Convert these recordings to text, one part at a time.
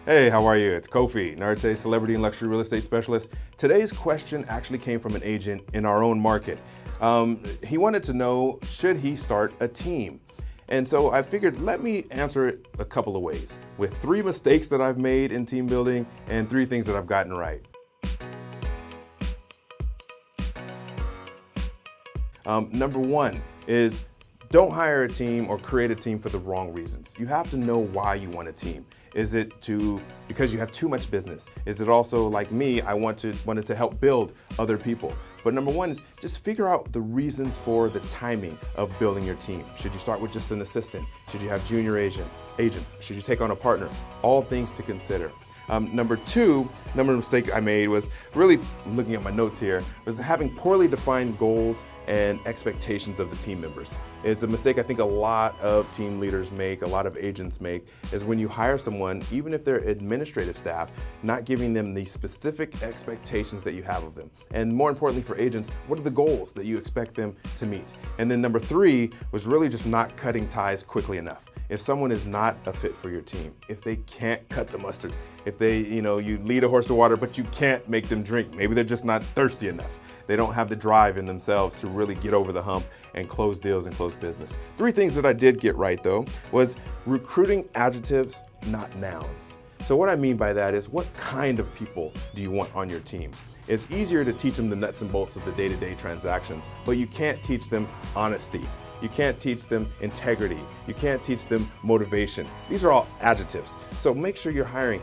Hey, how are you? It's Kofi, Nartey, celebrity and luxury real estate specialist. Today's question actually came from an agent in our own market. He wanted to know, should he start a team? And so I figured, let me answer it a couple of ways, with 3 mistakes that I've made in team building and 3 things that I've gotten right. Number 1 is don't hire a team or create a team for the wrong reasons. You have to know why you want a team. Is it because you have too much business? Is it also like me, I wanted to help build other people? But number 1 is just figure out the reasons for the timing of building your team. Should you start with just an assistant? Should you have junior agents? Should you take on a partner? All things to consider. Number 2 mistake I made was really, looking at my notes here, was having poorly defined goals and expectations of the team members. It's a mistake I think a lot of team leaders make, a lot of agents make, is when you hire someone, even if they're administrative staff, not giving them the specific expectations that you have of them. And more importantly for agents, what are the goals that you expect them to meet? And then number 3 was really just not cutting ties quickly enough. If someone is not a fit for your team, if they can't cut the mustard, if they, you lead a horse to water, but you can't make them drink, maybe they're just not thirsty enough. They don't have the drive in themselves to really get over the hump and close deals and close business. 3 things that I did get right though was recruiting adjectives, not nouns. So what I mean by that is, what kind of people do you want on your team? It's easier to teach them the nuts and bolts of the day-to-day transactions, but you can't teach them honesty. You can't teach them integrity. You can't teach them motivation. These are all adjectives. So make sure you're hiring,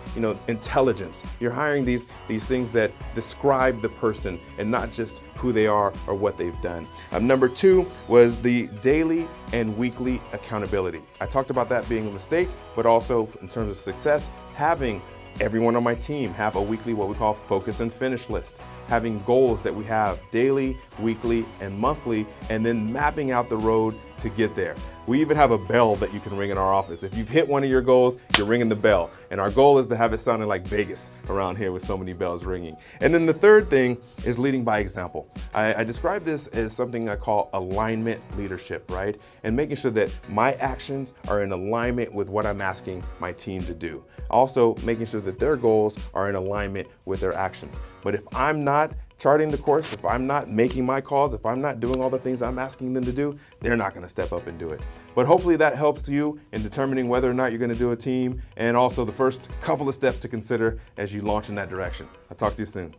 intelligence. You're hiring these things that describe the person and not just who they are or what they've done. Number 2 was the daily and weekly accountability. I talked about that being a mistake, but also in terms of success, having everyone on my team have a weekly, what we call focus and finish list. Having goals that we have daily, weekly, and monthly, and then mapping out the road to get there. We even have a bell that you can ring in our office. If you've hit one of your goals, you're ringing the bell. And our goal is to have it sounding like Vegas around here with so many bells ringing. And then the 3rd thing is leading by example. I describe this as something I call alignment leadership, right? And making sure that my actions are in alignment with what I'm asking my team to do. Also, making sure that their goals are in alignment with their actions. But if I'm not charting the course, if I'm not making my calls, if I'm not doing all the things I'm asking them to do, they're not going to step up and do it. But hopefully that helps you in determining whether or not you're going to do a team, and also the first couple of steps to consider as you launch in that direction. I'll talk to you soon.